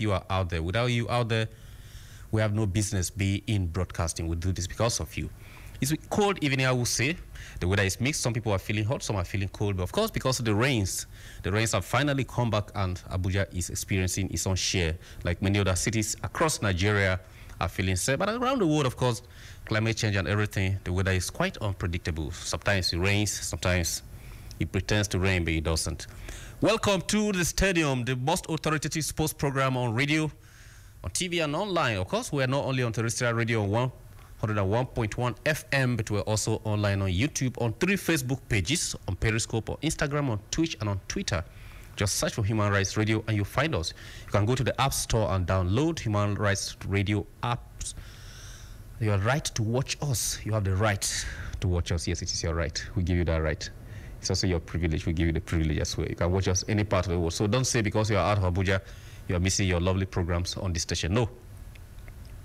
you are out there. Without you out there, we have no business be in broadcasting. We do this because of you. It's a cold evening, I will say. The weather is mixed. Some people are feeling hot, some are feeling cold. But of course, because of the rains have finally come back, and Abuja is experiencing its own share. Like many other cities across Nigeria are feeling sad. But around the world, of course, climate change and everything, the weather is quite unpredictable. Sometimes it rains, sometimes it pretends to rain, but it doesn't. Welcome to the stadium, the most authoritative sports program on radio, on TV and online. Of course, we are not only on terrestrial radio on 101.1 FM, but we're also online on YouTube, on 3 Facebook pages, on Periscope, on Instagram, on Twitch, and on Twitter. Just search for Human Rights Radio and you'll find us. You can go to the App Store and download Human Rights Radio apps. You have right to watch us. You have the right to watch us. Yes, it is your right. We give you that right. It's also your privilege. We give you the privilege as well. You can watch us any part of the world. So don't say because you are out of Abuja, you are missing your lovely programs on this station. No.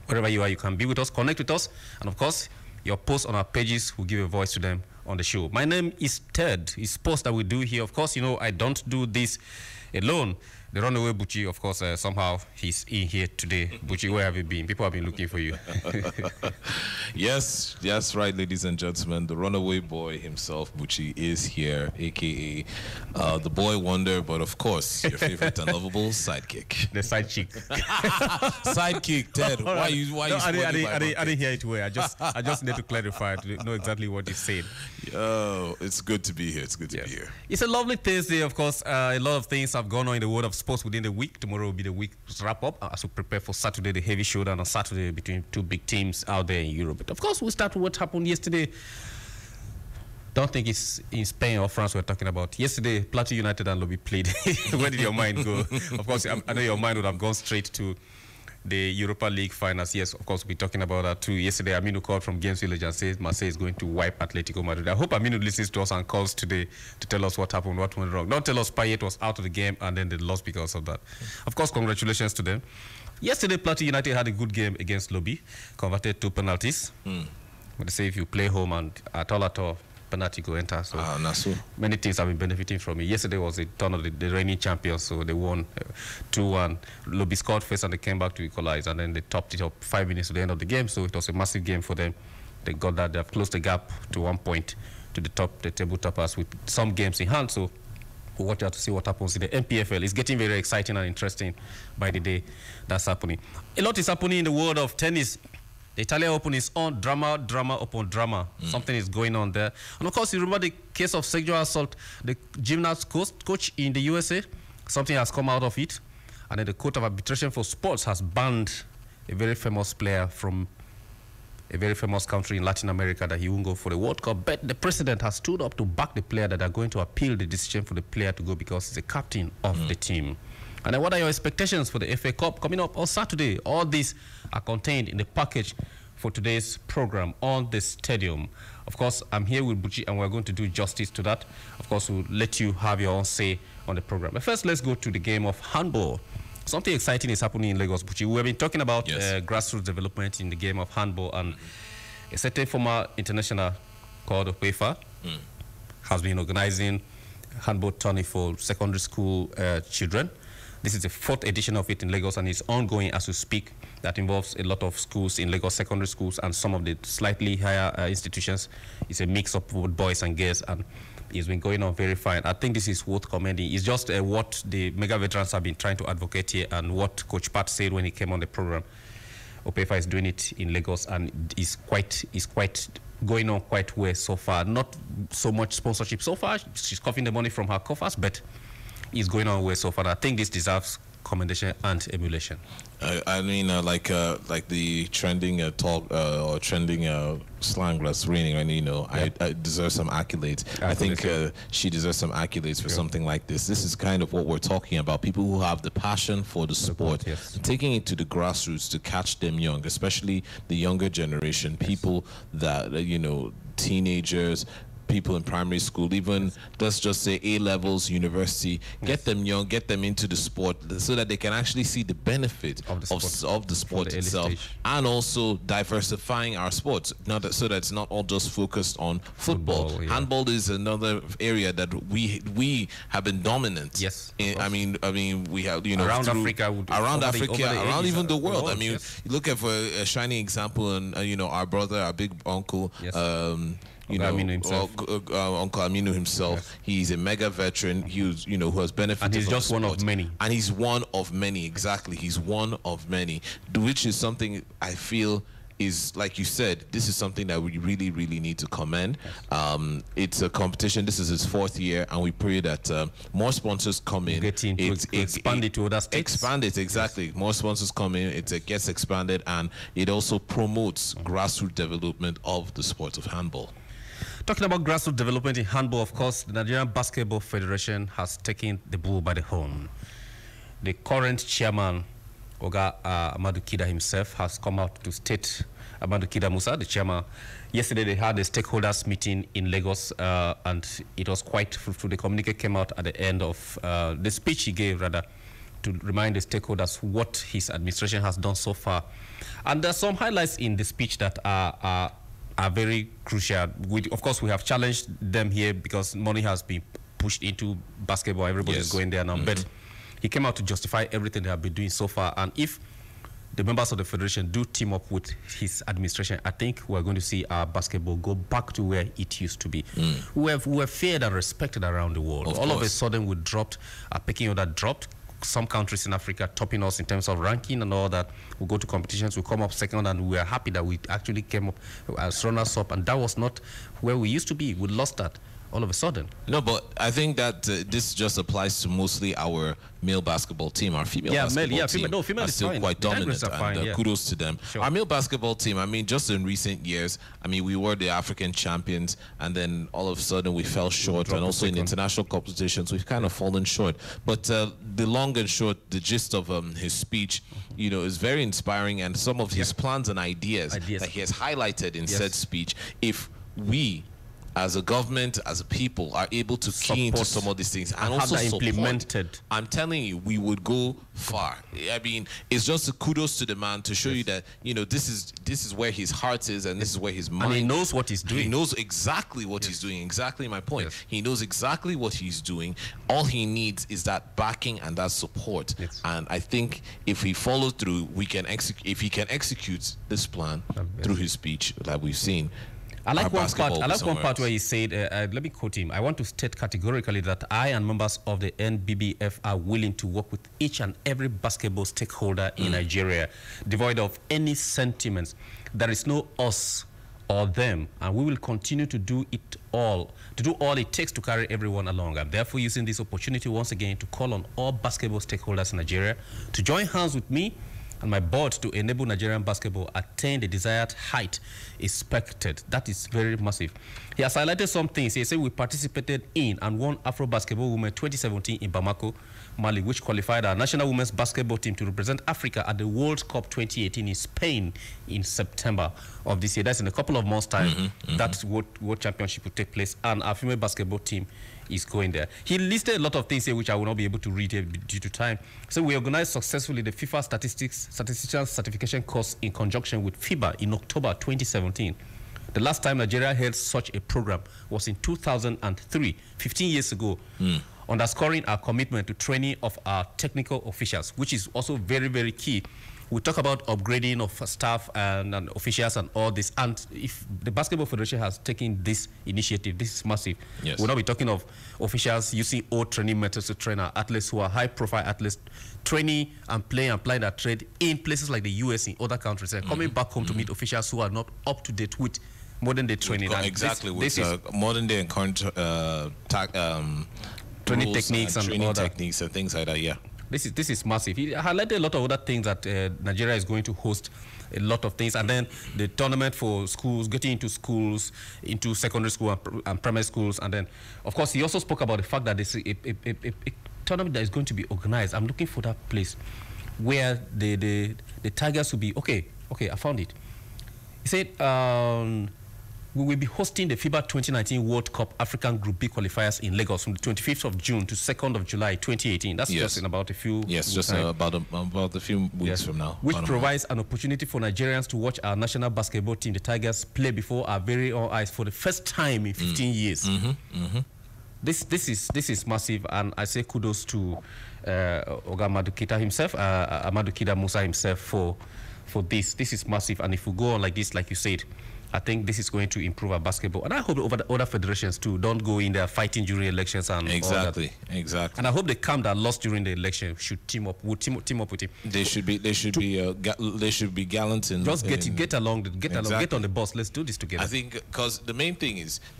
Wherever you are, you can be with us, connect with us. And of course, your posts on our pages will give a voice to them on the show. My name is Ted. It's posts that we do here. Of course, you know, I don't do this alone. The runaway Buchi, of course, somehow he's in here today. Buchi, where have you been? People have been looking for you. Yes, right, ladies and gentlemen. The runaway boy himself, Buchi, is here, a.k.a. The boy wonder, but of course, your favorite and lovable sidekick. The side chick. Sidekick, Ted. Why you I didn't hear it well. I just need to clarify to know exactly what you said. Oh, it's good to be here. It's good to be here. It's a lovely Thursday, of course. A lot of things have gone on in the world of sports within the week. Tomorrow will be the week's wrap up as we prepare for Saturday, the heavy showdown on Saturday between 2 big teams out there in Europe. But of course, we'll start with what happened yesterday. Don't think it's in Spain or France we're talking about. Yesterday, Plateau United and Lobby played. Where did your mind go? Of course, I know your mind would have gone straight to the Europa League finals. Yes, of course, we'll be talking about that too. Yesterday, Aminu called from Games Village and says Marseille is going to wipe Atletico Madrid. I hope Aminu listens to us and calls today to tell us what happened, what went wrong. Don't tell us Payet was out of the game and then they lost because of that. Of course, congratulations to them. Yesterday, Plateau United had a good game against Lobby, converted 2 penalties. But they say if you play home and at all, penalty go enter. So many things have been benefiting from it. Yesterday was the turn of the reigning champions, so they won 2-1. Lobby scored first and they came back to equalize, and then they topped it up 5 minutes to the end of the game. So it was a massive game for them. They got that. They have closed the gap to 1 point to the table toppers with some games in hand. So we'll watch out to see what happens in the MPFL. It's getting very exciting and interesting by the day that's happening. A lot is happening in the world of tennis. The Italian Open is on, drama upon drama. Something is going on there. And of course, you remember the case of sexual assault, the gymnast coach in the USA. Something has come out of it. And then the Court of Arbitration for Sports has banned a very famous player from a very famous country in Latin America that he won't go for the World Cup. But the president has stood up to back the player that are going to appeal the decision for the player to go because he's the captain of the team. And then what are your expectations for the FA Cup coming up on Saturday? All these are contained in the package for today's program on the stadium. Of course, I'm here with Buchi and we're going to do justice to that. Of course, we'll let you have your own say on the program. But first, let's go to the game of handball. Something exciting is happening in Lagos, Buchi. We have been talking about grassroots development in the game of handball, and a certain former international called Opeifa has been organizing handball tourney for secondary school children. This is the 4th edition of it in Lagos, and it's ongoing as we speak. That involves a lot of schools in Lagos, secondary schools, and some of the slightly higher institutions. It's a mix of both boys and girls, and it's been going on very fine. I think this is worth commending. It's just what the mega veterans have been trying to advocate here, and what Coach Pat said when he came on the program. Opeifa is doing it in Lagos, and is quite going on quite well so far. Not so much sponsorship so far. She's coughing the money from her coffers, but is going on well so far. I think this deserves commendation and emulation. I mean, like the trending talk or trending slang that's raining. I mean, I deserve some accolades. I think she deserves some accolades for something like this. This is kind of what we're talking about. People who have the passion for the sport, taking it to the grassroots to catch them young, especially the younger generation. People that teenagers. people in primary school, even let's just say A levels, university, get them young, get them into the sport so that they can actually see the benefit of the sport itself, and also diversifying our sports, so that it's not all just focused on football. Handball is another area that we have been dominant. Yes. I mean, we have, you know, around Africa, around even the world. I mean, you look at for a shining example, and you know, our brother, our big uncle, Uncle Aminu himself, he's a mega veteran. He's, you know, who has benefited. And he's just one of many. And he's one of many, exactly. He's one of many, which is something I feel is, like you said, this is something that we really, really need to commend. It's a competition. This is his 4th year, and we pray that more sponsors come in. Expand it to other states. Expand it, exactly. Yes. More sponsors come in, it gets expanded, and it also promotes grassroots development of the sport of handball. Talking about grassroots development in handball, of course, the Nigerian Basketball Federation has taken the bull by the horn. The current chairman, Oga Amadou Kida himself, has come out to state, Amadou Kida Musa, the chairman. Yesterday they had a stakeholders meeting in Lagos, and it was quite fruitful. The communique came out at the end of the speech he gave, rather, to remind the stakeholders what his administration has done so far. And there's some highlights in the speech that are very crucial. Of course, we have challenged them here because money has been pushed into basketball. Everybody's going there now. But he came out to justify everything they have been doing so far. And if the members of the federation do team up with his administration, I think we're going to see our basketball go back to where it used to be. We were feared and respected around the world. All of a sudden, we dropped, our pecking order dropped. Some countries in Africa topping us in terms of ranking and all that. We go to competitions, we come up second, and we are happy that we actually came up as runners up. And that was not where we used to be. We lost that all of a sudden. No, but I think that this just applies to mostly our male basketball team. Our female basketball team female are still quite dominant, and kudos to them. Our male basketball team, I mean, just in recent years, I mean, we were the African champions, and then all of a sudden we fell short, and also in international competitions, we've kind of fallen short. But the long and short, the gist of his speech, you know, is very inspiring, and some of his plans and ideas that he has highlighted in said speech, if we as a government, as a people, are able to key into some of these things and also implemented, I'm telling you, we would go far. I mean, it's just a kudos to the man to show you that, you know, this is where his heart is, and this is where his mind. And he knows what he's doing. He knows exactly what he's doing. Exactly my point. He knows exactly what he's doing. All he needs is that backing and that support. And I think if he follows through, we can execute. If he can execute this plan through his speech that we've seen. I like one part where he said, let me quote him, "I want to state categorically that I and members of the NBBF are willing to work with each and every basketball stakeholder in Nigeria, devoid of any sentiments. There is no us or them, and we will continue to do all it takes to carry everyone along. I'm therefore using this opportunity once again to call on all basketball stakeholders in Nigeria to join hands with me and my board to enable Nigerian basketball attain the desired height expected." That is very massive. He has highlighted some things. He said we participated in and won Afro Basketball Women 2017 in Bamako, Mali, which qualified our national women's basketball team to represent Africa at the World Cup 2018 in Spain in September of this year. That's in a couple of months' time. That World Championship will take place, and our female basketball team is going there. He listed a lot of things here which I will not be able to read here due to time. So we organized successfully the FIFA Statistician Certification course in conjunction with FIBA in October 2017. The last time Nigeria held such a program was in 2003, 15 years ago, underscoring our commitment to training of our technical officials, which is also very, very key. We talk about upgrading of staff and officials and all this. And if the Basketball Federation has taken this initiative, this is massive. We'll not be talking of officials using old training methods to train our athletes who are high-profile athletes, training and applying that trade in places like the US, in other countries, and coming back home to meet officials who are not up to date with modern-day training. Exactly, with modern-day and current training techniques and things like that, This is massive. He highlighted a lot of other things that Nigeria is going to host, a lot of things. And then the tournament for schools, getting into schools, into secondary school and primary schools. And then, of course, he also spoke about the fact that there's a tournament that is going to be organized. I'm looking for that place where the Tigers will be. Okay, I found it. He said, we will be hosting the FIBA 2019 World Cup African Group B qualifiers in Lagos from the 25th of June to 2nd of July 2018. That's just in about a few about a few weeks from now. Which provides an opportunity for Nigerians to watch our national basketball team, the Tigers, play before our very own eyes for the first time in 15 years. This is massive, and I say kudos to Oga Amadou Keita himself, Amadou Kida Musa himself for this. This is massive, and if we go on like this, like you said, I think this is going to improve our basketball. And I hope the other federations too don't go in there fighting during elections and exactly. And I hope the camp that lost during the election should team up with him. They should be gallant and just get along, get on the bus. Let's do this together. I think because the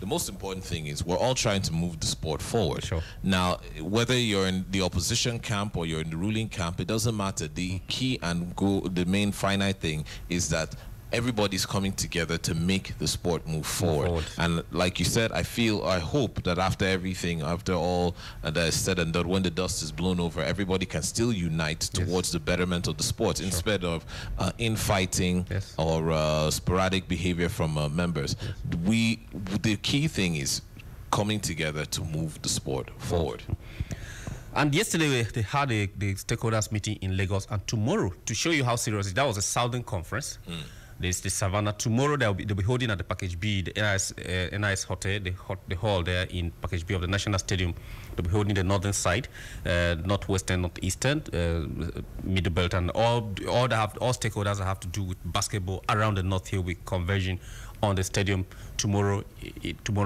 most important thing is we're all trying to move the sport forward. Sure. Now, whether you're in the opposition camp or you're in the ruling camp, it doesn't matter. The key and the main finite thing is that everybody's coming together to make the sport move forward. And like you said, I hope that after all that is said and done, when the dust is blown over, everybody can still unite towards the betterment of the sport instead of infighting or sporadic behavior from members. The key thing is coming together to move the sport forward. And yesterday they had the stakeholders meeting in Lagos, and tomorrow, to show you how serious it is, that was a Southern conference. There's the Savannah. Tomorrow they'll be holding at the Package B, the NIS Hotel, the hall there in Package B of the National Stadium. They'll be holding the northern side, northwestern, northeastern, middle belt, and all stakeholders that have to do with basketball around the North Hill will be converging on the stadium tomorrow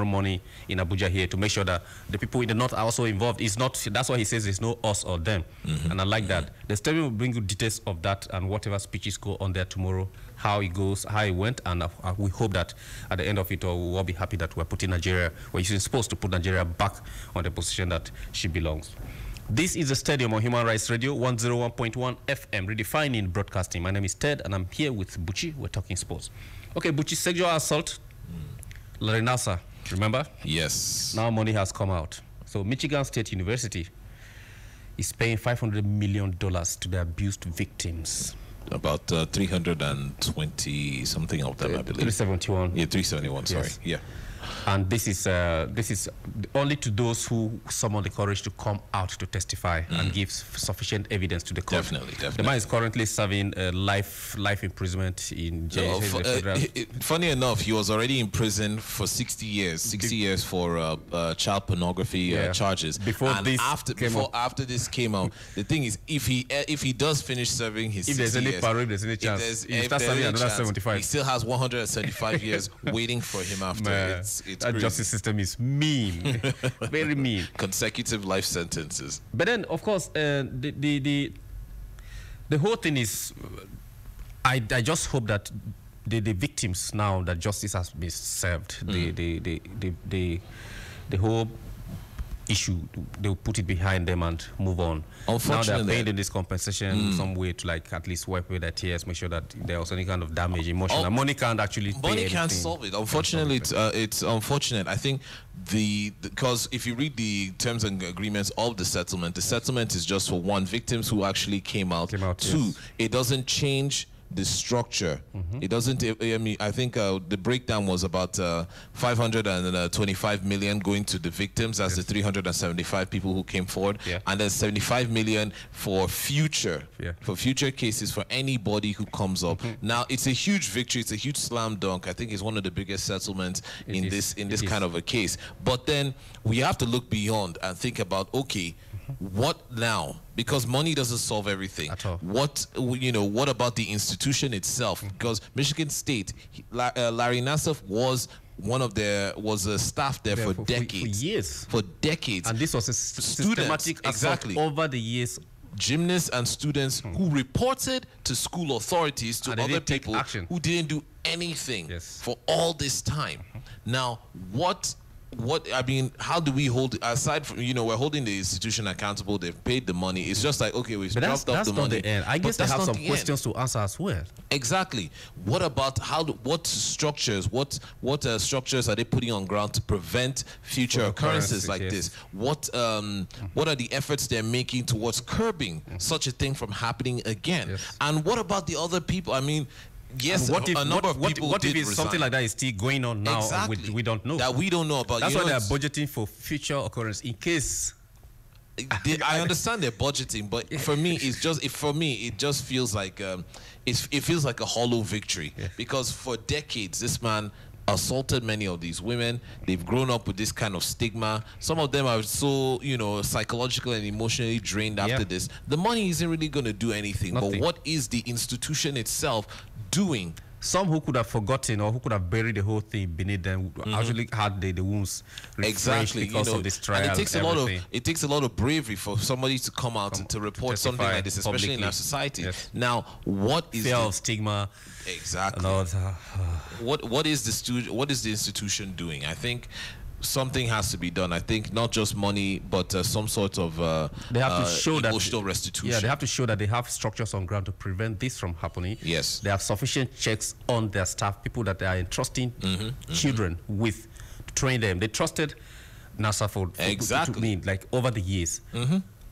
morning in Abuja here to make sure that the people in the north are also involved. That's why he says it's no us or them. And I like that. The stadium will bring you details of that and whatever speeches go on there tomorrow, how it goes, how it went, and we hope that at the end of it all, we'll all be happy that we're supposed to put Nigeria back on the position that she belongs. This is the Stadium on Human Rights Radio, 101.1 FM, redefining broadcasting. My name is Ted, and I'm here with Buchi. We're talking sports. Okay, Buchi, sexual assault, Larry Nassar, remember? Yes. Now money has come out. So Michigan State University is paying $500 million to the abused victims. About 320 something of them, I believe. 371. Yeah, 371. Sorry. Yes. Yeah. And this is only to those who summon the courage to come out to testify and give sufficient evidence to the court. Definitely. The man is currently serving life imprisonment in jail. Funny enough, he was already in prison for 60 years. 60 years for child pornography charges. After this came out, the thing is, if he does finish serving his 60 there's any years, parole, there's any chance, he starts serving another 75. He still has 175 years waiting for him after. It's that crazy. Justice system is mean, very mean. Consecutive life sentences. But then, of course, the whole thing is, I just hope that the victims, now that justice has been served, the whole issue, they'll put it behind them and move on. Unfortunately, now they're paying this compensation some way to at least wipe away their tears, make sure that there was any kind of damage, emotional. Money can't actually can't solve it. Unfortunately, it's unfortunate. I think because if you read the terms and agreements of the settlement is just for one, victims who actually came out. Two, it doesn't change the structure. It doesn't. I mean, I think the breakdown was about 525 million going to the victims. That's the 375 people who came forward, and then 75 million for future cases for anybody who comes up. Now, it's a huge victory. It's a huge slam dunk. I think it's one of the biggest settlements in this kind of a case. But then we have to look beyond and think about, okay, what now? Because money doesn't solve everything. At all. What about the institution itself? Because Michigan State, Larry Nassar was a staff there for decades. For decades. And this was a systematic assault over the years. Gymnasts and students who reported to school authorities, to other people who didn't do anything for all this time. Now, I mean, how do we hold, aside from, we're holding the institution accountable, they've paid the money. It's just like, okay, we've dropped off the money. That's not the end. I guess they have some questions to answer as well. Exactly. What about what structures are they putting on ground to prevent future occurrences like this? What are the efforts they're making towards curbing such a thing from happening again? And what about the other people? I mean, Yes, what if a number of people what if did it's something resign. like that is still going on now? Exactly. We don't know. That we don't know about. That's You why know, they are budgeting for future occurrence in case. I understand they're budgeting, but for me, it just feels like it feels like a hollow victory because for decades this man assaulted many of these women. They've grown up with this kind of stigma. Some of them are so, psychological and emotionally drained after this. The money isn't really going to do anything. Nothing. But what is the institution itself doing? Some who could have forgotten or who could have buried the whole thing beneath them actually had the wounds refreshed because of this trial. And it takes a lot everything. of bravery for somebody to come out and to report something like this, especially in our society. Now, what is fear of stigma? Exactly. What is the institution doing? I think something has to be done. I think not just money, but some sort of they have to show emotional that, restitution. Yeah, they have to show that they have structures on ground to prevent this from happening. Yes. They have sufficient checks on their staff, people that they are entrusting children with, to train them. They trusted NASA for exactly. like over the years.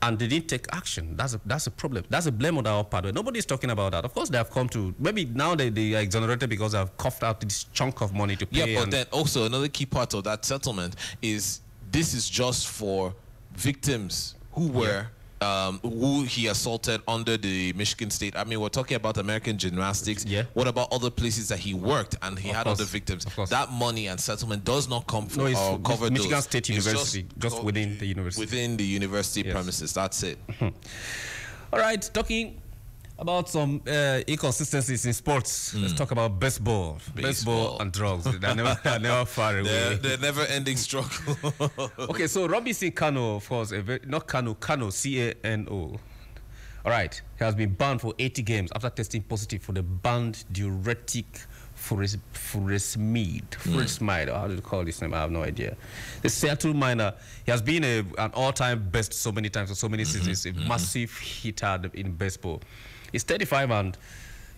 And they didn't take action. That's a problem. That's a blame on our part. Nobody's talking about that. Of course, they have come to, maybe now they are exonerated because they have coughed out this chunk of money to pay. Yeah, but then also another key part of that settlement is this is just for victims who were who he assaulted under the Michigan State. I mean, we're talking about American Gymnastics. Yeah. What about other places that he worked and he had other victims? That money and settlement does not come from or cover Michigan those. State University, just within the university. Within the university premises. That's it. All right, talking about some inconsistencies in sports. Let's talk about baseball. Baseball and drugs. They're never far away. They're never-ending struggle. Okay, so Robinson Cano, of course, not Cano, Cano. All right, he has been banned for 80 games after testing positive for the banned diuretic furosemide. Or how do you call this name? I have no idea. The Seattle miner, he has been an all-time best so many times for so many seasons, a massive hitter in baseball. He's 35 and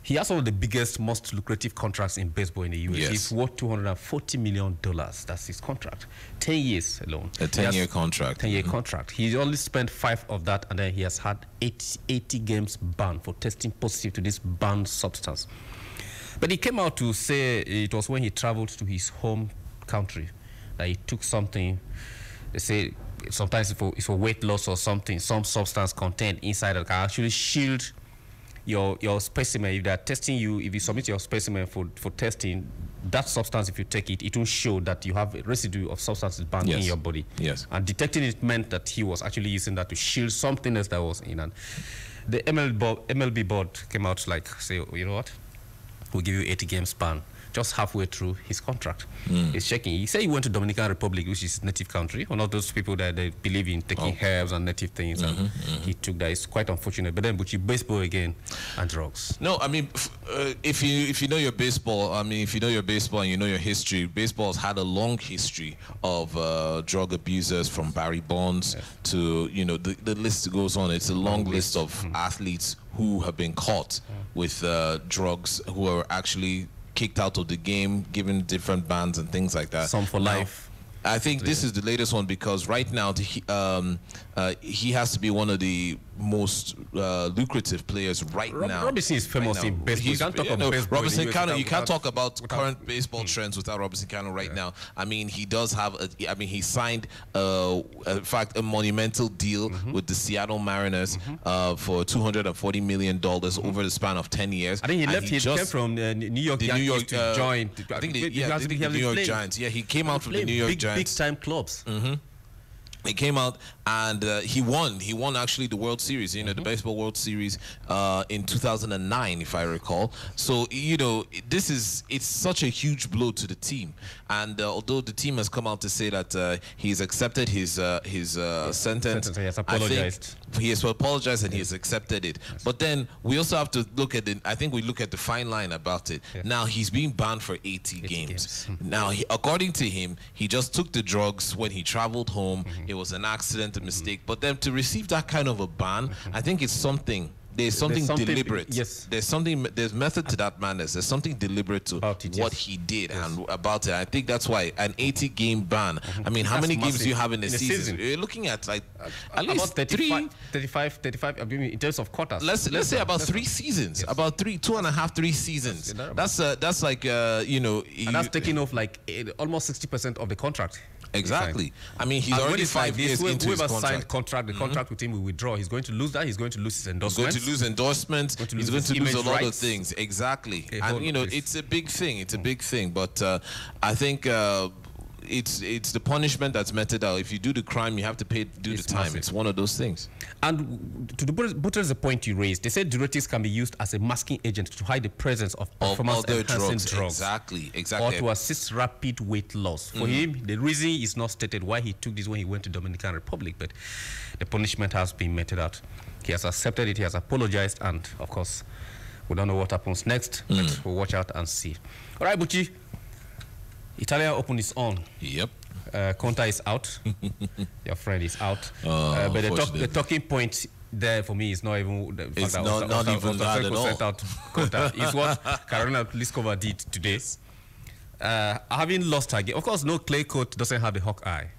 he has one of the biggest, most lucrative contracts in baseball in the US. Yes. He's worth $240 million. That's his contract. 10 years alone. A 10-year contract. 10-year contract. He only spent 5 of that, and then he has had 80 games banned for testing positive to this banned substance. But he came out to say it was when he traveled to his home country that he took something. They say sometimes it's for weight loss or something, some substance contained inside that can actually shield your specimen. If they are testing you, if you submit your specimen for testing, that substance, if you take it, it will show that you have a residue of substances banned in your body. Yes. And detecting it meant that he was actually using that to shield something else that was in. And the MLB board came out like, say, you know what? We'll give you 80 games ban. Just halfway through his contract. He's checking. He said he went to Dominican Republic, which is native country. One of those people that they believe in taking herbs and native things, and he took that. It's quite unfortunate. But then, baseball again and drugs. No, I mean, if you know your baseball, and you know your history, baseball has had a long history of drug abusers, from Barry Bonds to the list goes on. It's a long list of athletes who have been caught with drugs, who are actually kicked out of the game, given different bans and things like that. Some for life. I think this is the latest one because right now he has to be one of the most lucrative players now. Robinson is famous in baseball. You can't talk about baseball. Robinson Cano, you can't talk about current baseball trends without Robinson Cano right now. I mean, he does have he signed in fact a monumental deal with the Seattle Mariners for $240 million over the span of 10 years. I think he left. He came from New York Yankees to join. I think the New York Giants. Yeah, he came out from the New York Giants. Big time clubs. He came out and he won. He won actually the World Series, the Baseball World Series in 2009, if I recall. So, it's such a huge blow to the team. And although the team has come out to say that he's accepted his sentence, he has apologized. He has apologized and he has accepted it. But then we also have to look at we look at the fine line about it. Now, he's being banned for 80 games. Now, according to him, he just took the drugs when he traveled home. It was an accident, a mistake. But then to receive that kind of a ban, I think it's something there's something deliberate. Yes. There's method to that madness. There's something deliberate to what he did and about it. I think that's why an 80-game ban. I mean, how many games do you have in a season? You're looking at like at least about 35, I mean, in terms of quarters. Let's say about 3 seasons. Yes. About 2.5, 3 seasons. That's like you know, and that's taking off like almost 60% of the contract. Exactly. I mean, he's already 5 years into his contract. Signed contract, the contract with him will withdraw. He's going to lose that. He's going to lose his endorsements. He's going to lose endorsements. He's going to lose a lot of things. Exactly. And you know, it's a big thing. It's a big thing. But I think it's the punishment that's meted out. If you do the crime, you have to do the time. Massive. It's one of those things. And to buttress the point you raised, they said diuretics can be used as a masking agent to hide the presence of performance-enhancing drugs. Exactly. Or to assist rapid weight loss. For him, the reason is not stated why he took this when he went to Dominican Republic, but the punishment has been meted out. He has accepted it. He has apologized, and of course, we don't know what happens next, but we'll watch out and see. All right, Buchi. Italia Open is on. Yep. Conta is out. Your friend is out. But the talking point there for me is not even the fact that not even that at all. Sent out Conta. It's what Karolina Pliskova did today. Having lost her game, of course, no clay court doesn't have the hawk eye.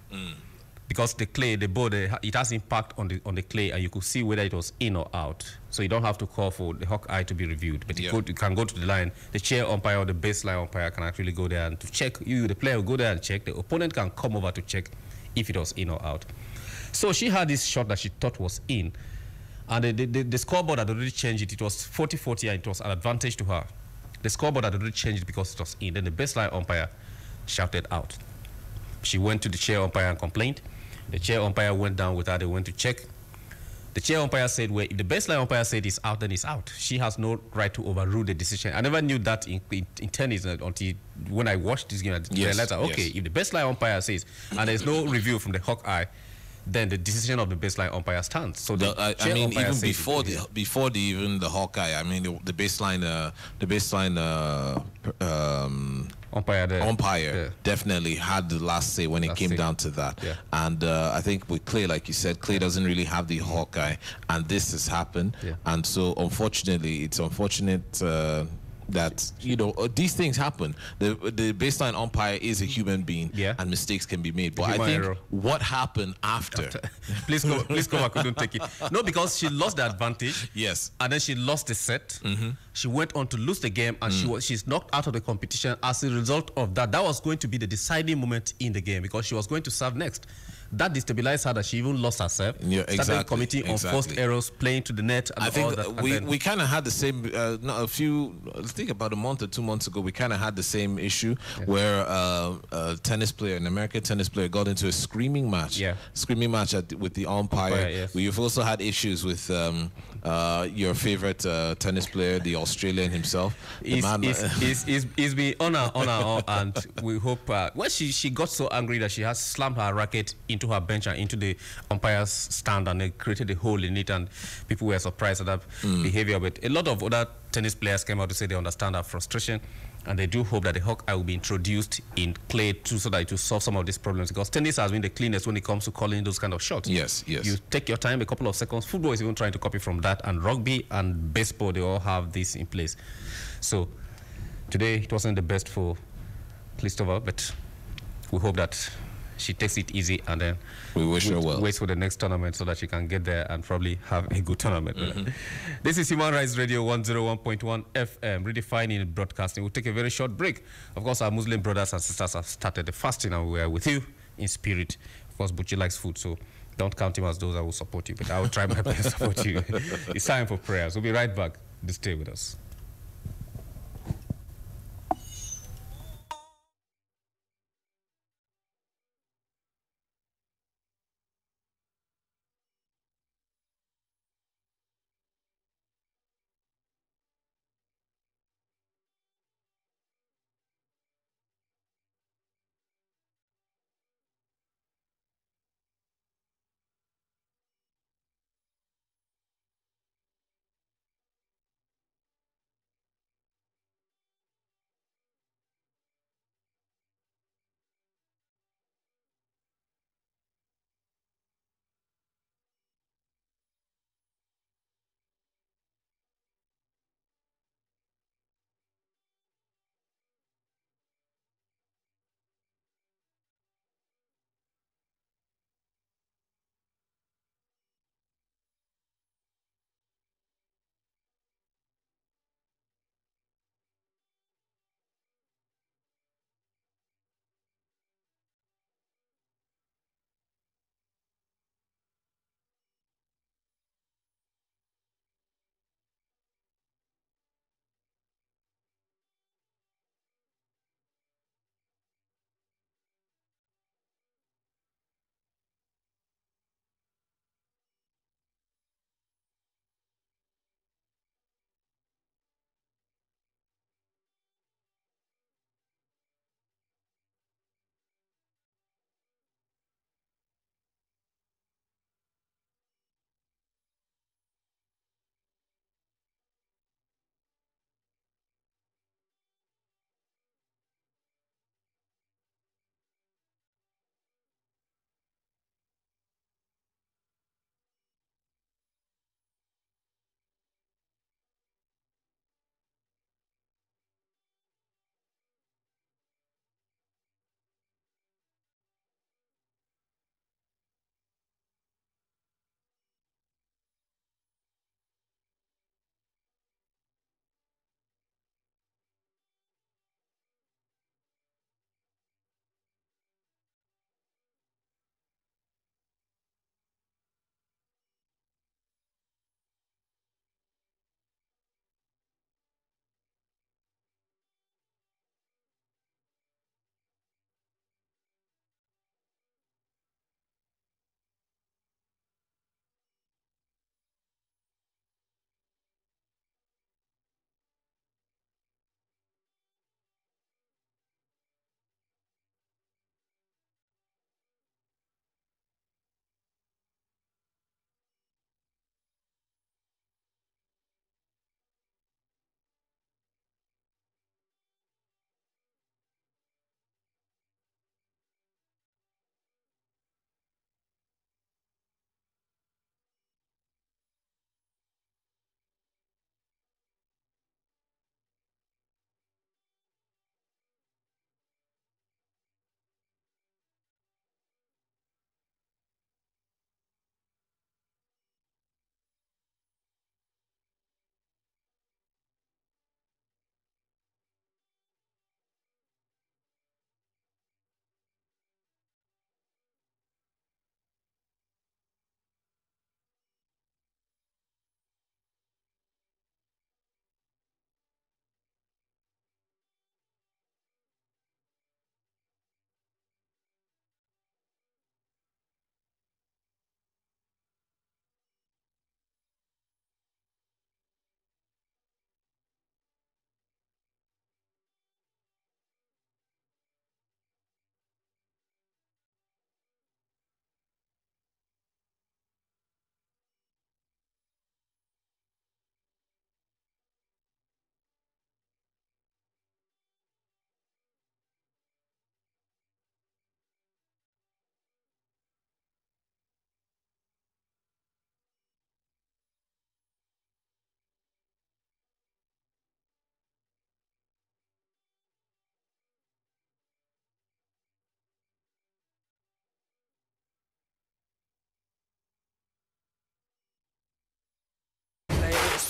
Because the clay, the board, it has impact on the clay, and you could see whether it was in or out. So you don't have to call for the hawk eye to be reviewed, but you can go to the line. The chair umpire or the baseline umpire can actually go there and to check. The player will go there and check. The opponent can come over to check if it was in or out. So she had this shot that she thought was in, and the scoreboard had already changed it. It was 40-40, and it was an advantage to her. The scoreboard had already changed it because it was in. Then the baseline umpire shouted out. She went to the chair umpire and complained. The chair umpire went down with her. They went to check. The chair umpire said, well, if the baseline umpire said it's out, then it's out. She has no right to overrule the decision. I never knew that in tennis until when I watched this game. I realized, okay, if the baseline umpire says, and there's no review from the hawk eye, then the decision of the baseline umpire stands. So I mean, even before even the Hawkeye, I mean the baseline umpire definitely had the last say when it came down to that. Yeah. And I think with Clay, like you said, Clay doesn't really have the Hawkeye, and this has happened. Yeah. And so unfortunately, it's unfortunate. That these things happen. The baseline umpire is a human being, and mistakes can be made. But I think what happened after. Please come. I couldn't take it. No, because she lost the advantage. Yes, and then she lost the set. She went on to lose the game, and she's knocked out of the competition as a result of that. That was going to be the deciding moment in the game because she was going to serve next. That destabilized her that she even lost herself. Yeah, exactly. Started committing unforced errors, playing to the net. And I think we kind of had the same. I think about a month or 2 months ago, we kind of had the same issue where a tennis player, an American tennis player, got into a screaming match. Yeah, screaming match with the umpire. Yes. We've also had issues with your favorite tennis player, the Australian himself. He's been on and we hope. Well, she got so angry that she has slammed her racket into her bench and into the umpire's stand, and they created a hole in it, and people were surprised at that behavior. But a lot of other tennis players came out to say they understand her frustration, and they do hope that the Hawkeye will be introduced in clay too, so that it will solve some of these problems, because tennis has been the cleanest when it comes to calling those kind of shots. Yes. You take your time, a couple of seconds. Football is even trying to copy from that, and rugby and baseball, they all have this in place. So today it wasn't the best for Pliskova, but we hope that she takes it easy, and then we wish her well. Waits for the next tournament so that she can get there and probably have a good tournament. This is Human Rights Radio 101.1 FM, redefining broadcasting. We'll take a very short break. Of course, our Muslim brothers and sisters have started the fasting, and we are with you in spirit. Of course, Buchi likes food, so don't count him as those that will support you, but I will try my best to support you. It's time for prayers. We'll be right back. Just stay with us.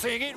Sing it.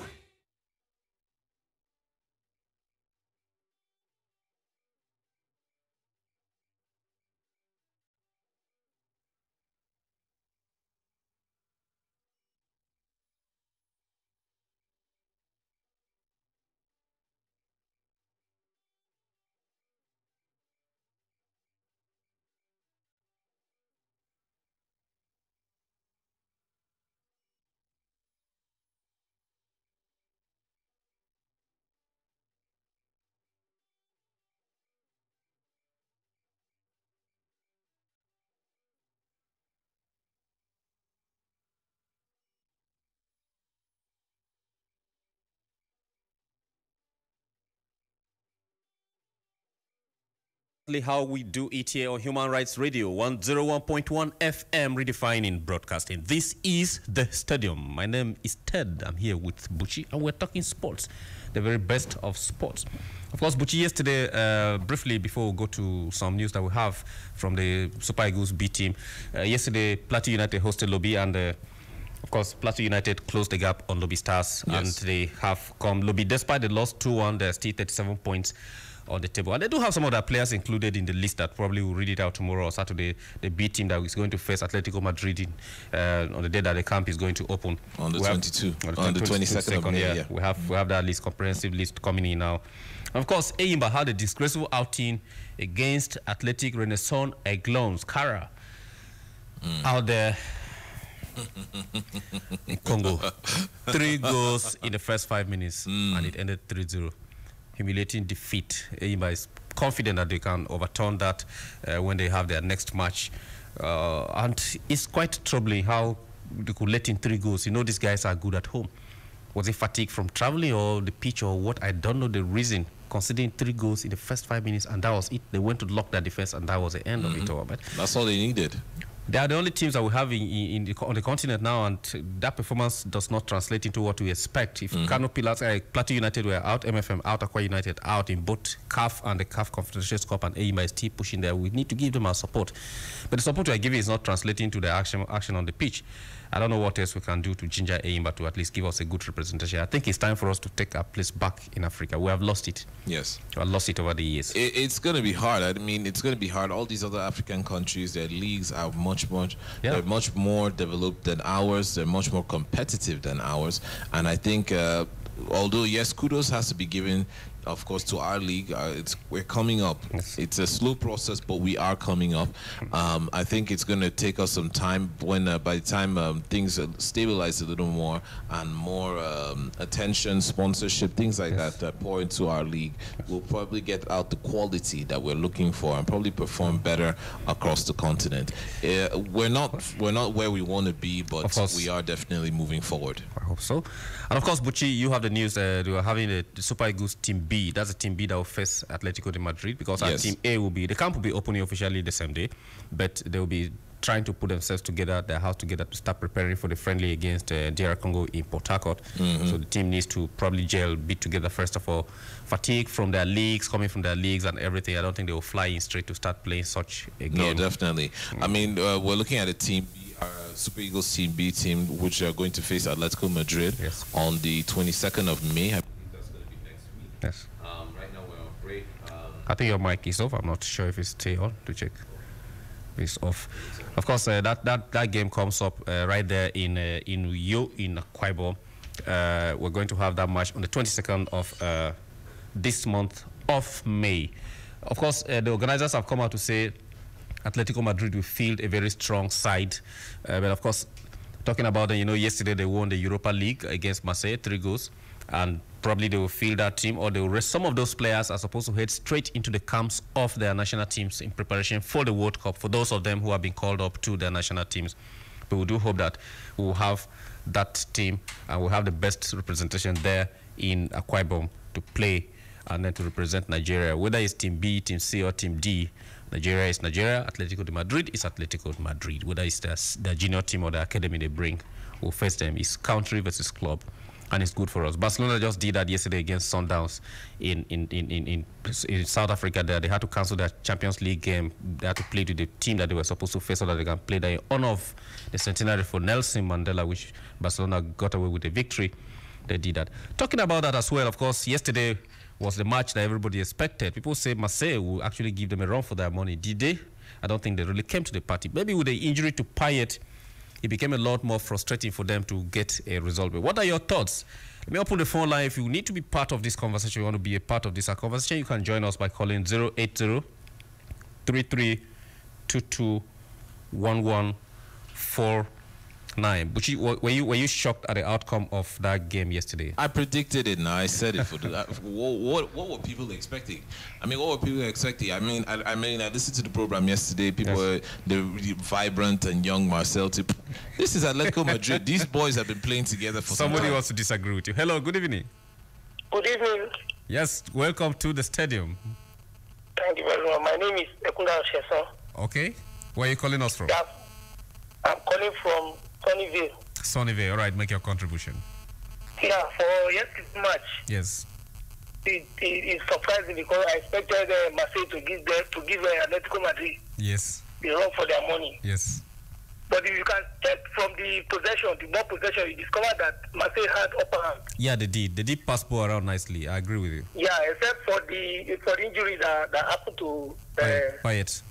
How we do it here on Human Rights Radio 101.1 FM, redefining broadcasting. This is the stadium. My name is Ted. I'm here with Buchi, and we're talking sports, the very best of sports. Of course, Buchi, yesterday, briefly before we go to some news that we have from the Super Eagles B team, yesterday Plateau United hosted Lobby, and of course, Plateau United closed the gap on Lobby Stars, and they have come. Lobby, despite the loss 2-1, they're still 37 points on the table, and they do have some other players included in the list that probably will read it out tomorrow or Saturday. The B team that is going to face Atletico Madrid on the day that the camp is going to open on the 22nd of May. Yeah. We have that list, comprehensive list coming in now. And of course, Eyimba had a disgraceful outing against Athletic Renaissance Aiglons Kara out there in Congo. 3 goals in the first 5 minutes, and it ended 3-0. Humiliating defeat. Eyimba is confident that they can overturn that when they have their next match. And it's quite troubling how they could let in 3 goals. You know, these guys are good at home. Was it fatigue from traveling or the pitch or what? I don't know the reason. Considering 3 goals in the first 5 minutes, and that was it. They went to lock their defense, and that was the end of it all. But that's all they needed. They are the only teams that we have on the continent now, and that performance does not translate into what we expect. If Kano Pillars, Plateau United were out, MFM out, Akwa United out in both CAF and the CAF Confederation Cup, and Eyimba is still pushing there, we need to give them our support. But the support we are giving is not translating to the action on the pitch. I don't know what else we can do to ginger Eyimba to at least give us a good representation. I think it's time for us to take our place back in Africa. We have lost it. Yes. We have lost it over the years. It's going to be hard. I mean, it's going to be hard. All these other African countries, their leagues are they're much more developed than ours. They're much more competitive than ours. And I think, although, yes, kudos has to be given, of course, to our league. We're coming up. Yes. It's a slow process, but we are coming up. I think it's going to take us some time. When by the time things stabilize a little more and more attention, sponsorship, things like that pour into our league, we'll probably get out the quality that we're looking for and probably perform better across the continent. We're not where we want to be, but we are definitely moving forward. I hope so. And of course, Buchi, you have the news that we are having the Super Eagles Team B. That's the Team B that will face Atletico de Madrid, because our Team A will be, the camp will be opening officially the same day, but they will be trying to put themselves together, their house together, to start preparing for the friendly against DR Congo in Port Harcourt. So the team needs to probably be together first of all. Fatigue from their leagues, coming from their leagues and everything. I don't think they will fly in straight to start playing such a game. No, definitely. I mean, we're looking at a Team B, our Super Eagles Team B team, which are going to face Atletico Madrid on the 22nd of May. I believe that's going to be next week. Yes. Right now we're on break. I think your mic is off. I'm not sure if it's still on. To check. It's off. Of course, that game comes up right there in Uyo in Akwa Ibom. We're going to have that match on the 22nd of this month of May. Of course, the organizers have come out to say Atletico Madrid will field a very strong side. But of course, talking about, yesterday they won the Europa League against Marseille, 3 goals. And probably they will field that team, or they will rest. Some of those players are supposed to head straight into the camps of their national teams in preparation for the World Cup, for those of them who have been called up to their national teams. But we do hope that we will have that team and we'll have the best representation there in Akwa Ibom to play and then to represent Nigeria. Whether it's Team B, Team C, or Team D, Nigeria is Nigeria. Atletico de Madrid is Atletico de Madrid. Whether it's the junior team or the academy they bring, we'll face them. It's country versus club, and it's good for us. Barcelona just did that yesterday against Sundowns in South Africa. They had to cancel their Champions League game. They had to play to the team that they were supposed to face so that they can play there in honor of the centenary for Nelson Mandela, which Barcelona got away with a victory. they did that. Talking about that as well, of course, yesterday was the match that everybody expected. People say Marseille will actually give them a run for their money. Did they? I don't think they really came to the party. Maybe with the injury to Payet, it became a lot more frustrating for them to get a result. But what are your thoughts? Let me open the phone line. If you need to be part of this conversation, you want to be a part of this conversation, you can join us by calling 080-3322-1149. Buchi, were you shocked at the outcome of that game yesterday? I predicted it. Now I said it. What were people expecting? I mean, what were people expecting? I mean, I listened to the program yesterday. People were the vibrant and young Marcel. This is Atletico Madrid. These boys have been playing together for somebody some time. wants to disagree with you. Hello, good evening. Good evening. Yes, welcome to the stadium. Thank you very much. My name is Ekunda Sheson. Okay, where are you calling us from? Yeah, I'm calling from Sunnyvale. Sunnyvale. All right, make your contribution. Yeah, for yesterday's match. Yes. It's surprising because I expected Marseille to give Atletico Madrid the run for their money. Yes. But if you can check from the possession, the ball possession, you discover that Marseille had upper hand. Yeah, they did. They did pass ball around nicely. I agree with you. Yeah, except for the injury that happened to Payet.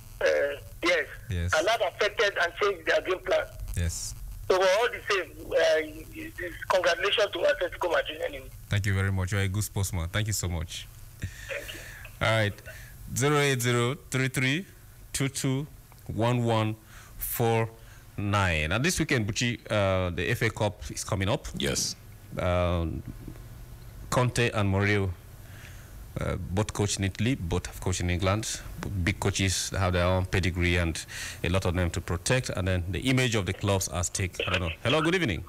Yes. And that affected and changed their game plan. Yes. So all the same, congratulations to Atletico Madrid anyway. Thank you very much. You're a good sportsman. Thank you so much. Thank you. All right. 080-3322-1149. And this weekend, Buchi, the FA Cup is coming up. Yes. Conte and Mourinho both coach in Italy, both have coached in England. Big coaches have their own pedigree and a lot of them to protect. And then the image of the clubs at stake. I don't know. Hello, good evening.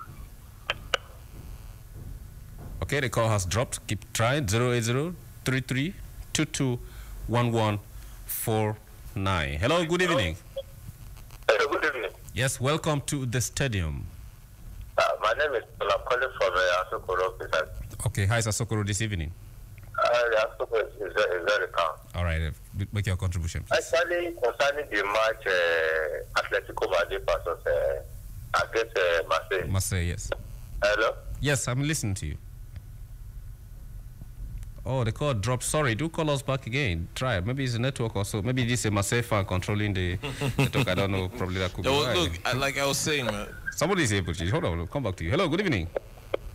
Okay, the call has dropped. Keep trying. 080-3322-1149. Hello, good evening. Hello, good evening. Yes, welcome to the stadium. My name is Paul. I'm calling from Asokoro. Okay, hi, Asokoro, this evening. Asokoro is very calm. All right, make your contribution, please. Actually, concerning the match, Atletico Madrid versus against Marseille. Marseille, yes. Hello? Yes, I'm listening to you. Oh, the call dropped. Sorry, do call us back again. Try. Maybe it's a network or so. Maybe this is a Marseille fan controlling the network. I don't know. Probably that could be. Look, like I was saying, man. Somebody is able to. Hold on, we'll come back to you. Hello, good evening.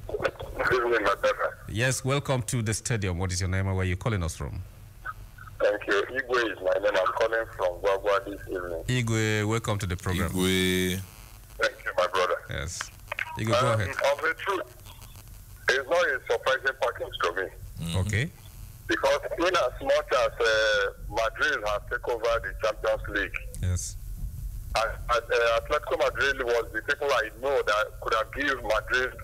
Good evening, my brother. Yes, welcome to the stadium. What is your name and where are you calling us from? Thank you. Igwe is my name. I'm calling from Guagua this evening. Igwe, welcome to the program. Igwe. Thank you, my brother. Yes. Igwe, go ahead. Of the truth, it's not a surprising package to me. Okay. Because in as much as Madrid has taken over the Champions League, Yes. Atletico Madrid was the people I know that could have given Madrid a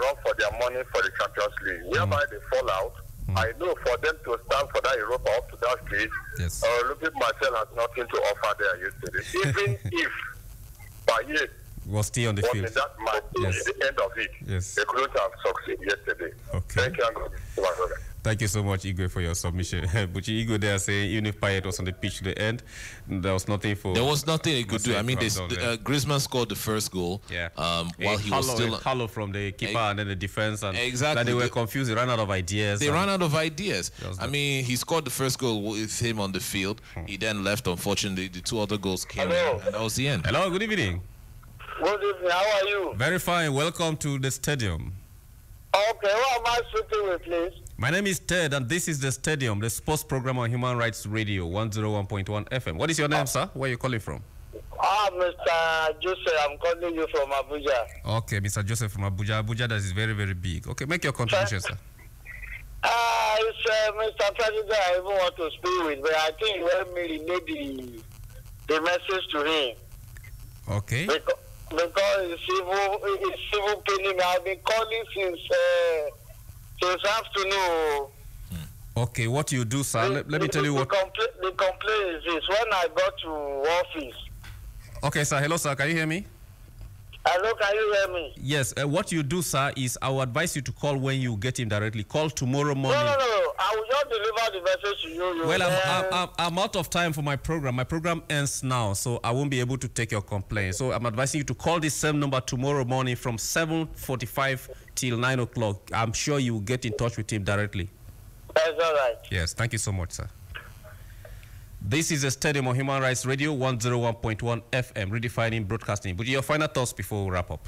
run for their money for the Champions League. Whereby they fall out, I know for them to stand for that Europa up to that stage, Yes. Olympique Marseille has nothing to offer there yesterday. Even if Payet Was still on the was field. in that match Yes. at the end of it, Yes. they couldn't have succeeded yesterday. Okay. Thank you, and God bless you, my brother. Thank you so much, Igwe, for your submission. But Igwe there saying even if Payet was on the pitch to the end, there was nothing for. There was nothing he could do. I mean, Marseille Griezmann scored the first goal. Yeah. While he was still. hollow from the keeper and then the defense, and Exactly. that they were confused. They ran out of ideas. They ran out of ideas. was I mean, he scored the first goal with him on the field. He then left. Unfortunately, the two other goals came in, and that was the end. Hello, good evening. Good evening, how are you? Very fine. Welcome to the stadium. Okay, who am I speaking with, please? My name is Ted, and this is the stadium, the sports program on Human Rights Radio, 101.1 FM. What is your name, sir? Where are you calling from? Mr. Joseph, I'm calling you from Abuja. Okay, Mr. Joseph from Abuja. Abuja, that is very, very big. Okay, make your contribution, sir. It's Mr. President I even want to speak with, but I think you help me relay the message to him. Okay. Because it's civil paining me. I've been calling since afternoon. Okay, what you do, sir? Let me tell you what. The complaint is this. When I got to office. Okay, sir. Hello, sir. Can you hear me? Hello, can you hear me? Yes. What you do, sir, is I will advise you to call when you get him directly. Call tomorrow morning. No. I will just deliver the message to you. Well, I'm out of time for my program. My program ends now, so I won't be able to take your complaint. So I'm advising you to call this same number tomorrow morning from 7:45 till 9 o'clock. I'm sure you will get in touch with him directly. That's all right. Yes, thank you so much, sir. This is a Stadium of Human Rights Radio, 101.1 FM, redefining broadcasting. But your final thoughts before we wrap up?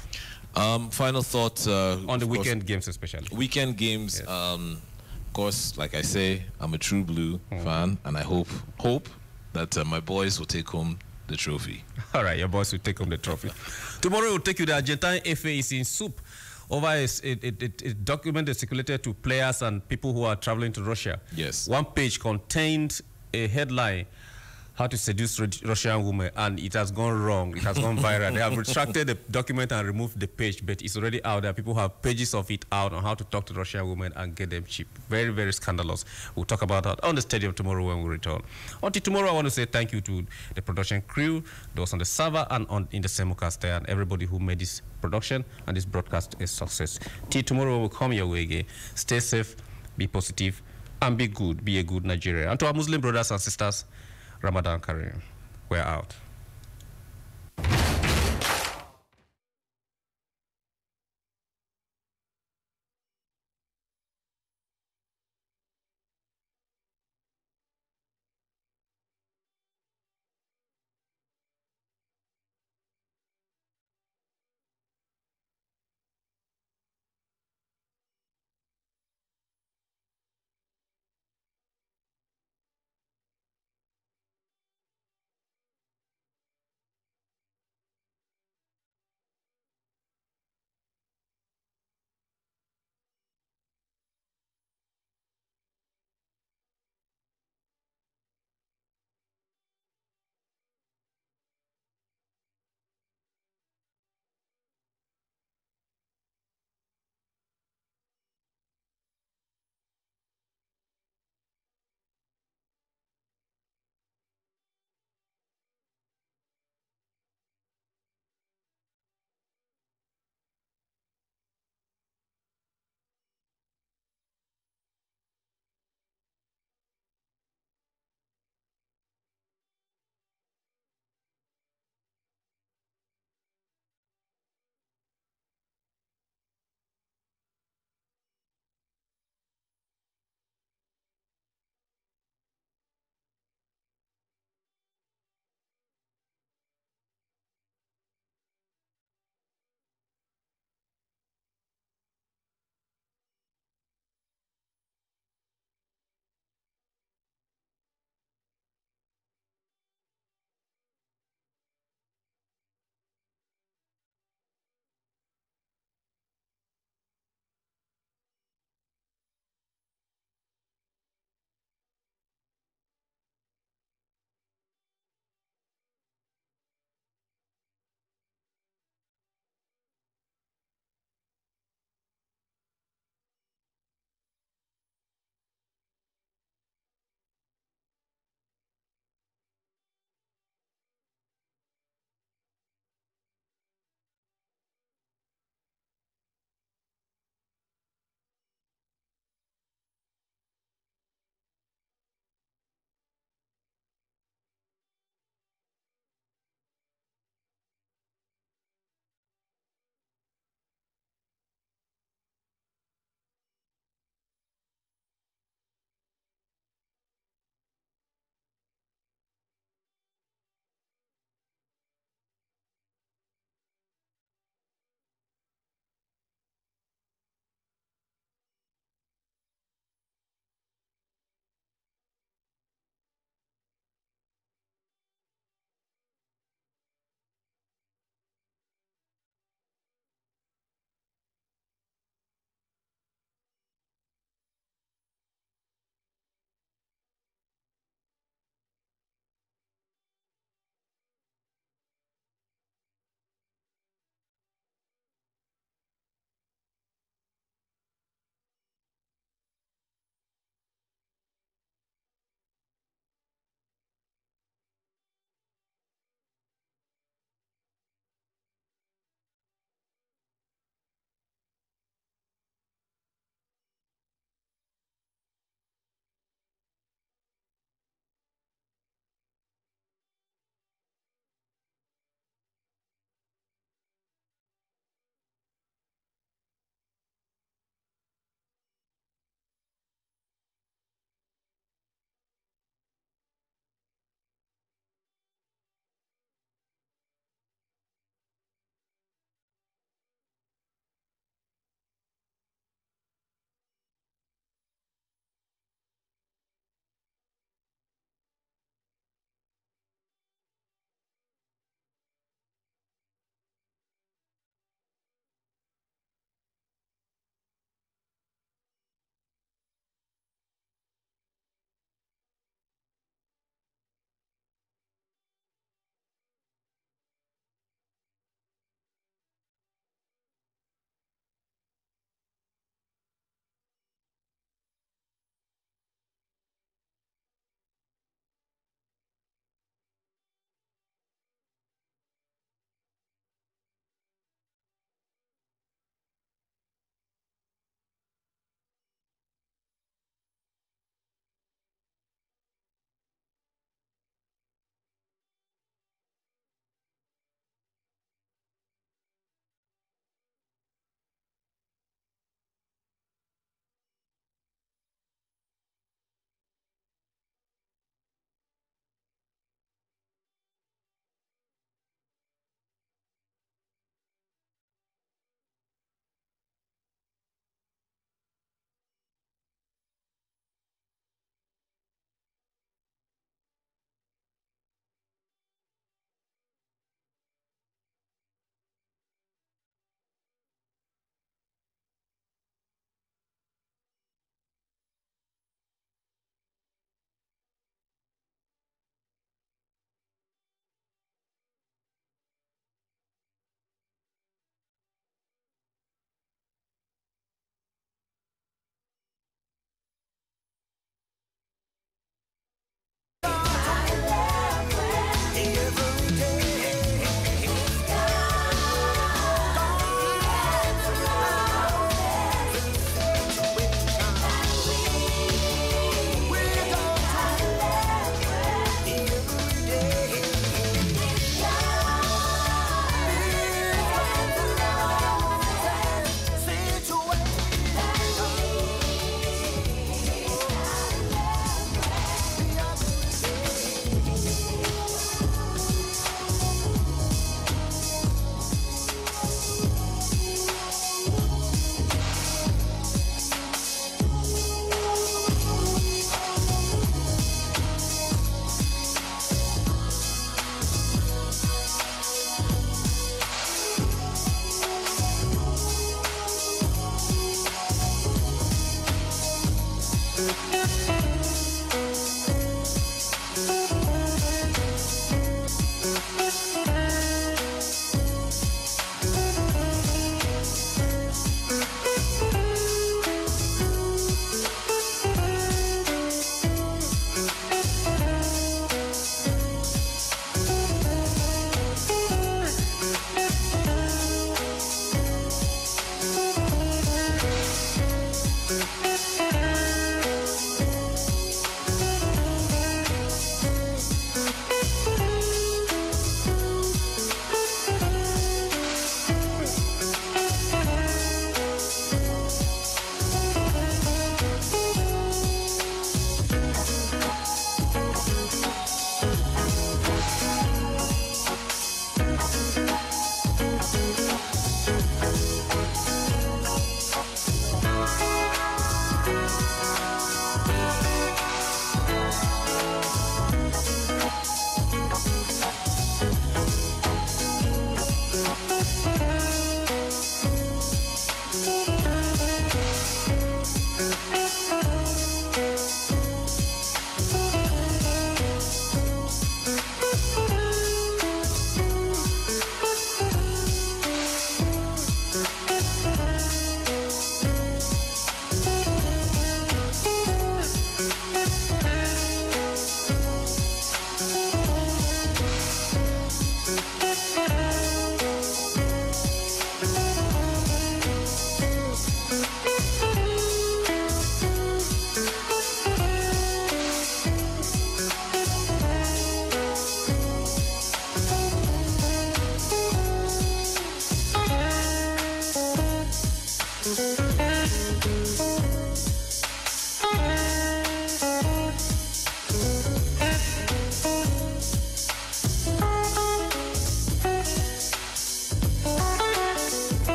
Final thoughts on the weekend games, especially. Weekend games. Yes. Of course, like I say, I'm a true blue fan, and I hope that my boys will take home the trophy. All right, your boys will take home the trophy. Tomorrow we'll take you the Argentine FA is in soup over a document that circulated to players and people who are traveling to Russia. Yes. One page contained a headline, how to seduce Russian women, and it has gone wrong. It has gone viral. They have retracted the document and removed the page, but it's already out there. People have pages of it out on how to talk to Russian women and get them cheap. Very, very scandalous. We'll talk about that on the stadium tomorrow when we return. Until tomorrow, I want to say thank you to the production crew, those on the server and in the simulcast there, and everybody who made this production and this broadcast a success. Till tomorrow, we'll come your way again. Stay safe, be positive, and be good. Be a good Nigerian. And to our Muslim brothers and sisters, Ramadan Kareem. We're out.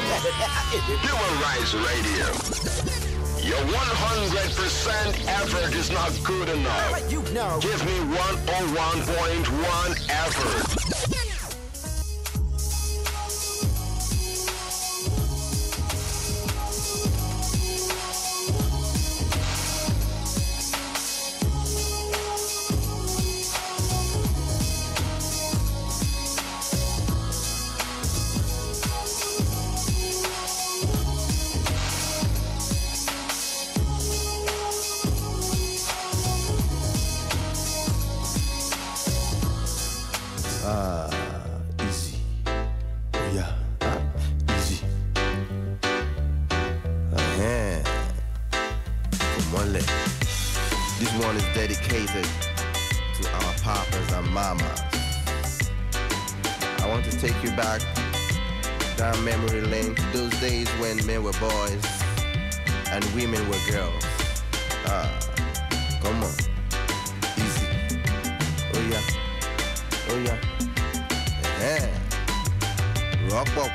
Human Rights Radio. Your 100% effort is not good enough. You know. Give me 101.1 effort. Easy. Yeah, easy. Come on, this one is dedicated to our papas and mamas. I want to take you back down memory lane to those days when men were boys and women were girls. Come on. Easy. Oh yeah. Oh yeah. Yeah. Rock pop.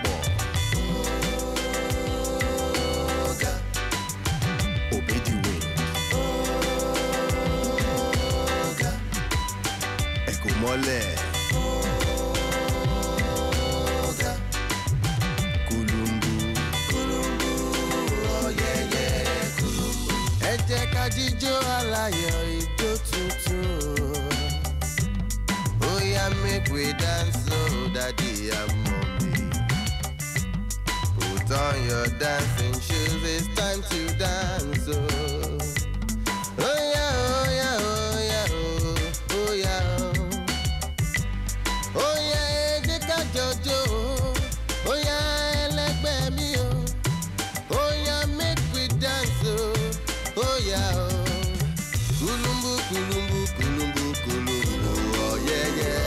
Obey the wind. Echo mole. Kulumbu. Kulumbu. Oh yeah yeah. Kulumbu. Ẹ jẹ́ ká jíjó aláyọ̀ ijó tuntun. Make we dance, so daddy and mommy. Put on your dancing shoes, it's time to dance. Oh yeah, oh yeah, oh yeah, oh yeah, oh yeah, Ejika Jojo, oh yeah, Elegbe mi oh yeah, make we dance, oh yeah, kulumbu, kulumbu, kulumbu, kulumbu, oh yeah, yeah.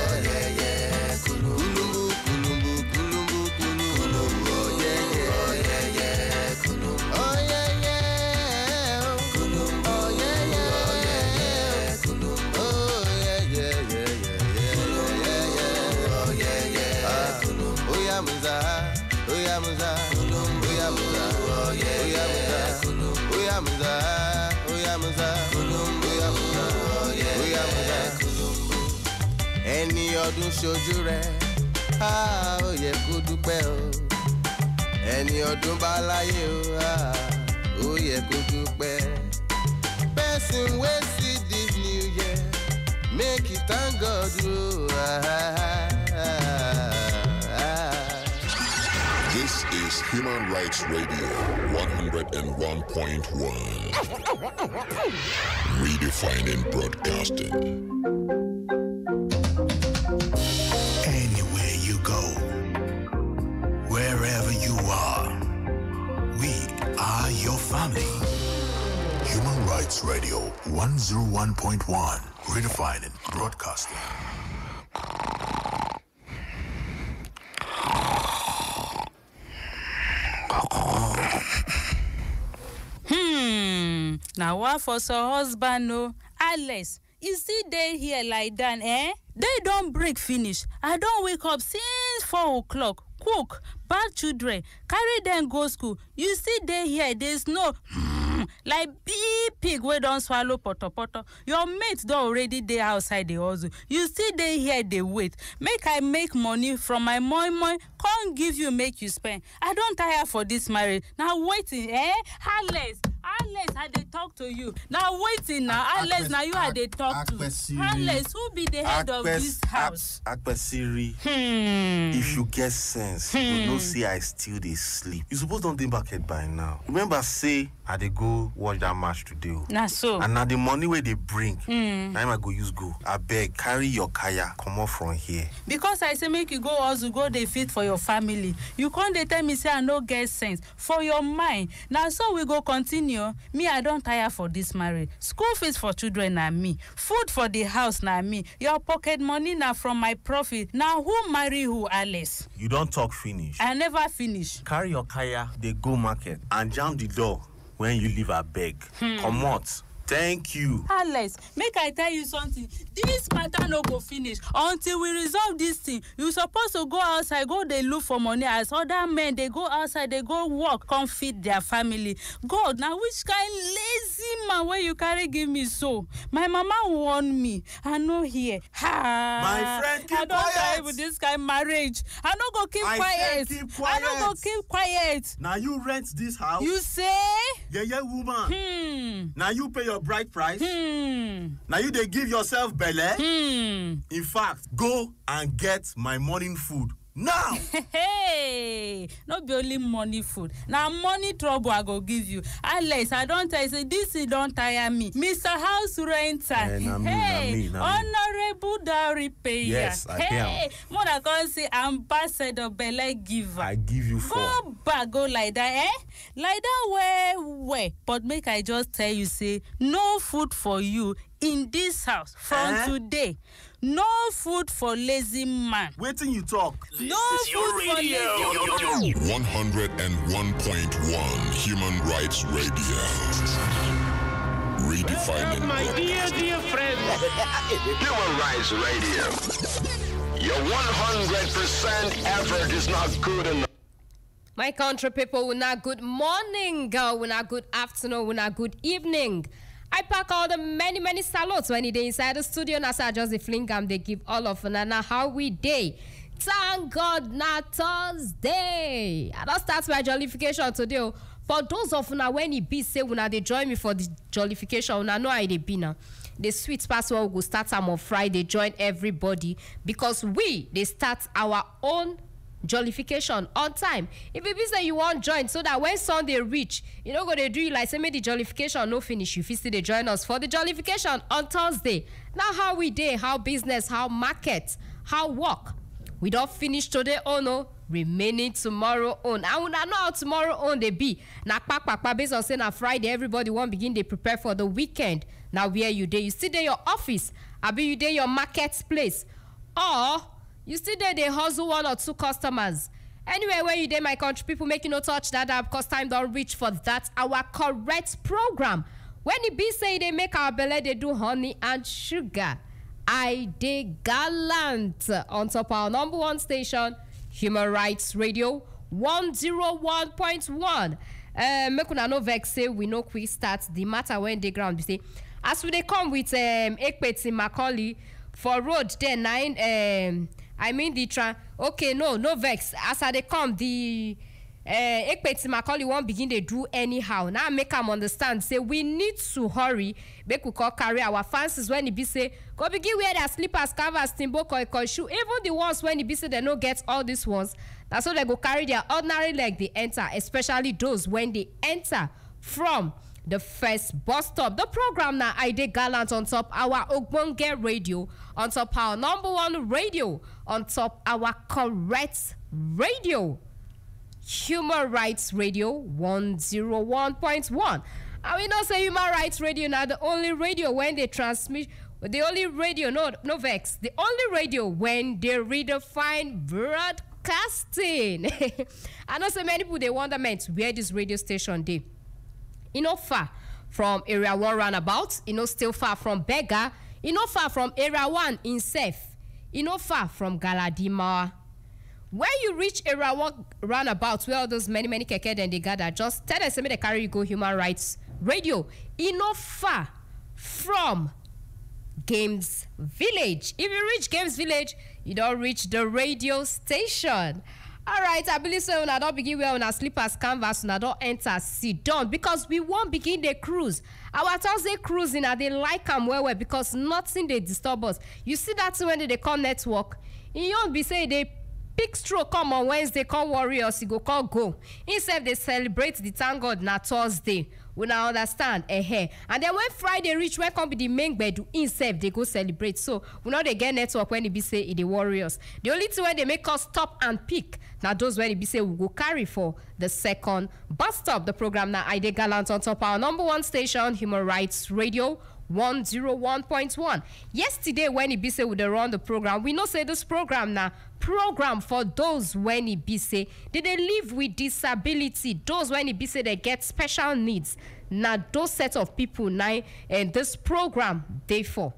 Ẹni ọdún ṣojú rẹ̀, ó yẹ kó dúpẹ́ o. ẹni ọdún bá láyé ó yẹ kó dúpẹ́. Person wey see this new year, make it thank God. This is Human Rights Radio 101.1. Redefining broadcasting. Anywhere you go, wherever you are, we are your family. Human Rights Radio 101.1. Redefining broadcasting. Now what for so husband no? Alex, you see they here like that, eh? They don't break finish. I don't wake up since 4 o'clock. Cook, bath children, carry them go school. You see they here, there's no like big pig wey don swallow poto. Your mates don already dey outside the hustle. You see they here they wait. Make I make money from my moi, can't give you make you spend. I don't tire for this marriage. Now waiting, eh? Alex, I dey talk to you. Now waiting now. Alex, now you are dey talk to. Alex, who be the head of this house? Akpesiri. If you get sense, you know see I still dey sleep. You suppose don't think back by now. Remember say I dey go watch that match today. Na so. And now the money where they bring, now I go use go. I beg, carry your kaya, come off from here. Because I say make you go also go dey fit for your family. You can't dey tell me say I no get sense for your mind. Now so we go continue. Me I don't tire for this marriage. School fees for children na me. Food for the house na me. Your pocket money na from my profit. Now who marry who, Alice? You don't talk finish. I never finish. Carry your kaya, they go market and jam the door when you leave a beg. Come out. Thank you. Alex, make I tell you something. This matter no go finish until we resolve this thing. You supposed to go outside, go they look for money as other men. They go outside, they go work, come feed their family. God, now which kind lazy man where you carry give me so? My mama warned me. I know here. My friend, keep I don't quiet. die with this kind of marriage. I don't go keep quiet. I don't go keep quiet. Now you rent this house. You say? Yeah, woman. Now you pay your bride price. Now you they give yourself belly. In fact, go and get my morning food now. Hey, not be only money food. Now money trouble I go give you. Alex, I don't tell you, say this don't tire me. Mr. House Renter. Hey, honorable dowry payer. Yes, I hey, more than can say ambassador Bele giver. I give you 4. Go back, go like that, eh? Like that where. But make I just tell you, say, no food for you in this house from today. No food for lazy man. Waiting you talk. No food for lazy man. 101.1 Human Rights Radio. Redefining my dear friend. Human Rights Radio. Your 100% effort is not good enough. My country people, we not good morning, we not good afternoon, we not good evening. I pack all the many salutes when they inside the studio. Now, I just the fling they give all of Nana how we day. Thank God, na Thursday. I don't start my jollification today. For those of now when it be say when they join me for the jollification, when I know how they be now. The sweet password will start on Friday. Join everybody because they start our own jollification on time. If it be say you want join so that when Sunday reach, you know go they do you like say make the jollification no finish. You feel still they join us for the jollification on Thursday. Now how we day, how business, how market, how work. We don't finish today, oh no. Remaining tomorrow on. And we don't know how tomorrow on they be. Now based on saying on Friday, everybody won't begin they prepare for the weekend. Now where you day? You still there your office, I be you there your marketplace. Or you still there they hustle 1 or 2 customers. Anyway, where you there, my country people, make you no touch that up because time don't reach for that. Our correct program. When it be say they make our belly, they do honey and sugar. I dey gallant on top our number 1 station, Human Rights Radio 101.1. Make una no vex say we no quick start the matter when they ground. We say as we they come with Ekpeti Macaulay for road there 9 I mean the okay no vex as they come the Ekpeti Macaulay won't begin to do anyhow. Now make them understand. Say we need to hurry. Make we call carry our fancies when it be say go begin wear their slippers, canvas, timbo, koi shoe. Even the ones when it be say they no get all these ones. That's why they go carry their ordinary leg. They enter, especially those when they enter from the first bus stop. The program now I dey gallant on top our Ogbonge radio, on top our #1 radio, on top our correct radio. Human Rights Radio 101.1. And we know say Human Rights Radio now the only radio when they transmit, the only radio, no vex, the only radio when they redefine broadcasting. I know so many people they wonderment where this radio station dey. Far from Area 1 roundabout, still far from Bega, far from Area 1 in Sef, far from Galadima. When you reach Area 1 roundabout, where all those many keke then they gather, just tell them they carry you go Human Rights Radio. Far from Games Village. If you reach Games Village, you don't reach the radio station. All right, I believe so. When I don't begin well, when I slippers canvas, when I don't enter, sit down because we won't begin the cruise. Our Thursday cruising, they like them well because nothing they disturb us. You see that when they call network, you won't be saying they pick stroke come on Wednesday, call Warriors, you go. Instead, they celebrate the thank God na Thursday. We now understand, And then when Friday reach, when come be the main bed, instead they go celebrate. So we know they get network when they be say the Warriors. The only thing when they make us stop and pick, now those when they be say we go carry for the second bus stop. The program now I dey gallant on top our #1 station, Human Rights Radio 101.1. Yesterday when it be say we dey run the program, we know say this program now program for those when it be say they live with disability, those when it be say they get special needs. Now those set of people now and this program therefore.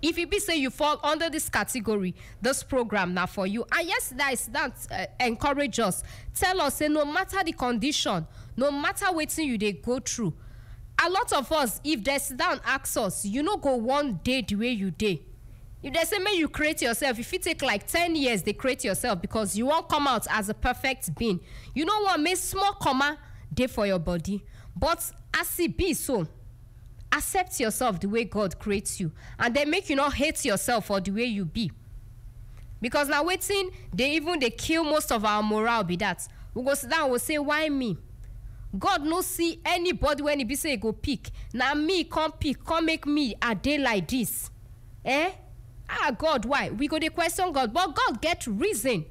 If it be say you fall under this category, this program now for you. And yes, that encourage us. Tell us say no matter the condition, no matter what you they go through. A lot of us, if they sit down ask us, you know go one day the way you day. If they say may you create yourself, if it take like 10 years, they create yourself because you won't come out as a perfect being. You know what? Make small comma day for your body. But as it be so, accept yourself the way God creates you. And then make you not hate yourself for the way you be. Because now waiting, they kill most of our morale be that. We go sit down, we'll say, why me? God no see anybody when he be say go pick. Now me come pick, come make me a day like this. God, why? We go to question God, but God get reason.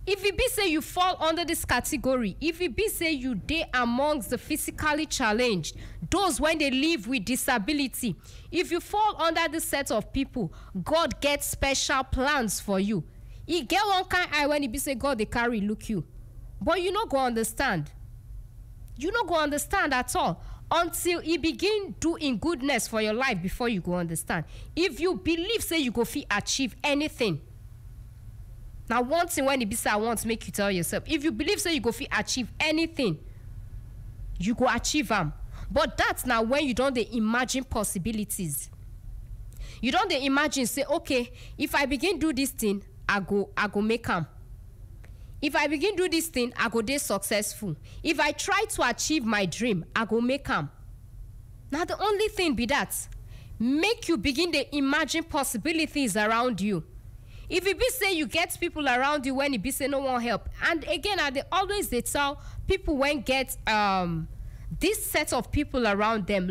If it be say you fall under this category, if it be say you dey amongst the physically challenged, those when they live with disability, if you fall under this set of people, God gets special plans for you. He get one kind eye when he be say God they carry look you, but you not go understand. You not go understand at all until he begin doing goodness for your life before you go understand. If you believe say you go fit achieve anything. Now one thing when it be say I want to make you tell yourself, if you believe say you go fit achieve anything, you go achieve them. But that's now when you don't imagine possibilities. You don't imagine say, okay, if I begin do this thing, I go make them. If I begin do this thing, I go dey successful. If I try to achieve my dream, I go make them. Now the only thing be that, make you begin to imagine possibilities around you. If it be say you get people around you when it be say no one help, and again, they always tell people when get this set of people around them.